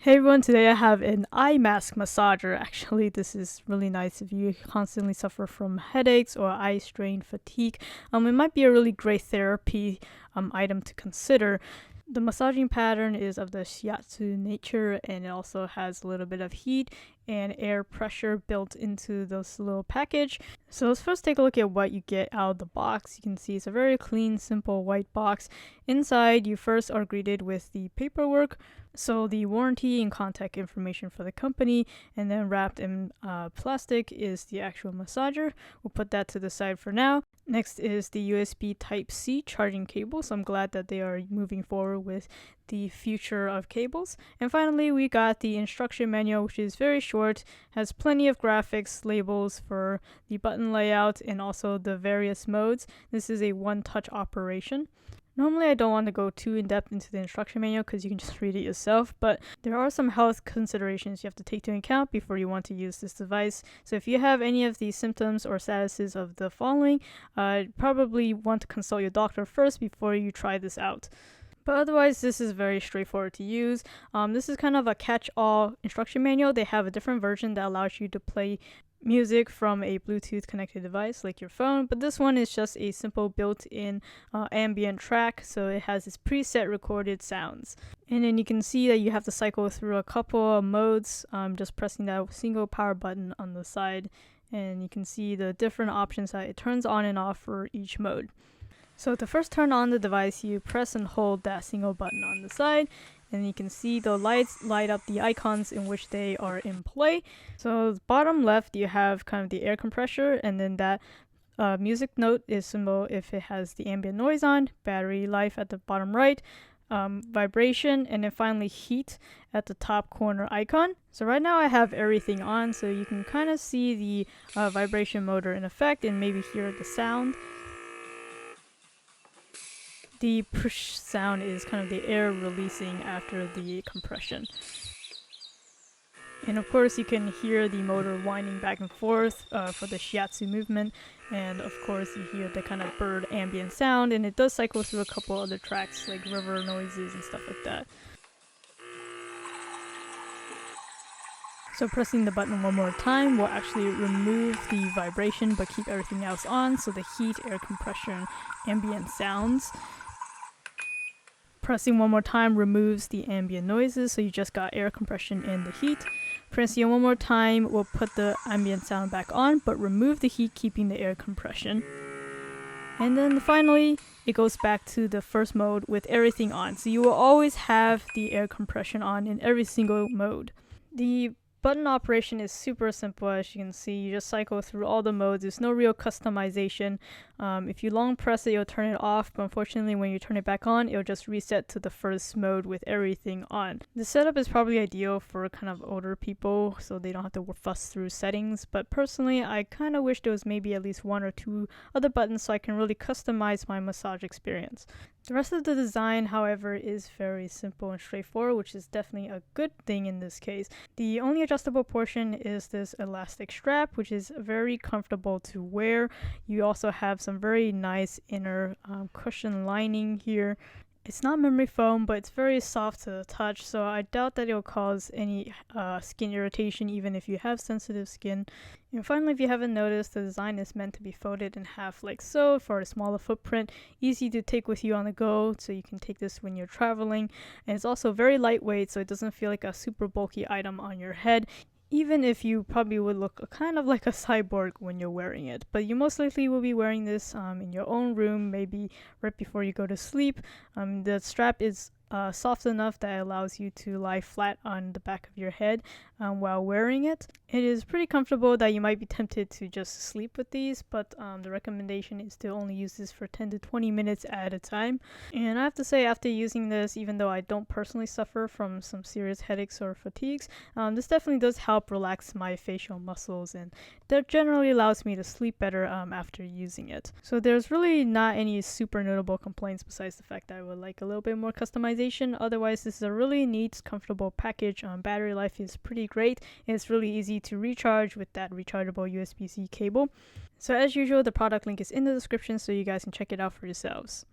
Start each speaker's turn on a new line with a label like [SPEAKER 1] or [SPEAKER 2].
[SPEAKER 1] Hey everyone, today I have an eye mask massager. Actually, this is really nice if you constantly suffer from headaches or eye strain fatigue. It might be a really great therapy item to consider. The massaging pattern is of the shiatsu nature, and it also has a little bit of heat and air pressure built into this little package. So let's first take a look at what you get out of the box. You can see it's a very clean, simple white box. Inside, you first are greeted with the paperwork, so the warranty and contact information for the company, and then wrapped in plastic is the actual massager. We'll put that to the side for now. Next is the USB Type-C charging cable, so I'm glad that they are moving forward with the future of cables. And finally, we got the instruction manual, which is very short, has plenty of graphics, labels for the button layout, and also the various modes. This is a one-touch operation. Normally I don't want to go too in-depth into the instruction manual because you can just read it yourself, but there are some health considerations you have to take into account before you want to use this device. So if you have any of the symptoms or statuses of the following, probably want to consult your doctor first before you try this out. But otherwise, this is very straightforward to use. This is kind of a catch-all instruction manual. They have a different version that allows you to play music from a Bluetooth connected device like your phone, but this one is just a simple built-in ambient track, so it has its preset recorded sounds. And then you can see that you have to cycle through a couple of modes, just pressing that single power button on the side, and you can see the different options that it turns on and off for each mode. So to first turn on the device, you press and hold that single button on the side, and you can see the lights light up the icons in which they are in play. So bottom left, you have kind of the air compressor, and then that music note is symbol if it has the ambient noise on, battery life at the bottom right, vibration, and then finally heat at the top corner icon. So right now I have everything on, so you can kind of see the vibration motor in effect and maybe hear the sound. The push sound is kind of the air releasing after the compression. And of course you can hear the motor winding back and forth for the shiatsu movement, and of course you hear the kind of bird ambient sound, and it does cycle through a couple other tracks like river noises and stuff like that. So pressing the button one more time will actually remove the vibration but keep everything else on, so the heat, air compression, ambient sounds. Pressing one more time removes the ambient noises, so you just got air compression and the heat. Pressing one more time will put the ambient sound back on, but remove the heat, keeping the air compression. And then finally, it goes back to the first mode with everything on. So you will always have the air compression on in every single mode. The button operation is super simple, as you can see. You just cycle through all the modes. There's no real customization. If you long press it, you'll turn it off, but unfortunately when you turn it back on, it'll just reset to the first mode with everything on. The setup is probably ideal for kind of older people, so they don't have to fuss through settings, but personally I kind of wish there was maybe at least one or two other buttons so I can really customize my massage experience. The rest of the design, however, is very simple and straightforward, which is definitely a good thing in this case. The only adjustable portion is this elastic strap, which is very comfortable to wear. You also have some very nice inner cushion lining here. It's not memory foam, but it's very soft to the touch, so I doubt that it will cause any skin irritation even if you have sensitive skin. And finally, if you haven't noticed, the design is meant to be folded in half like so for a smaller footprint, easy to take with you on the go, so you can take this when you're traveling. And it's also very lightweight, so it doesn't feel like a super bulky item on your head, even if you probably would look kind of like a cyborg when you're wearing it. But you most likely will be wearing this in your own room, maybe right before you go to sleep. The strap is soft enough that it allows you to lie flat on the back of your head while wearing it. It is pretty comfortable that you might be tempted to just sleep with these, but the recommendation is to only use this for 10 to 20 minutes at a time. And I have to say, after using this, even though I don't personally suffer from some serious headaches or fatigues, this definitely does help relax my facial muscles, and that generally allows me to sleep better after using it. So there's really not any super notable complaints besides the fact that I would like a little bit more customization. Otherwise, this is a really neat, comfortable package. Battery life is pretty great, and it's really easy to recharge with that rechargeable USB-C cable. So as usual, the product link is in the description so you guys can check it out for yourselves.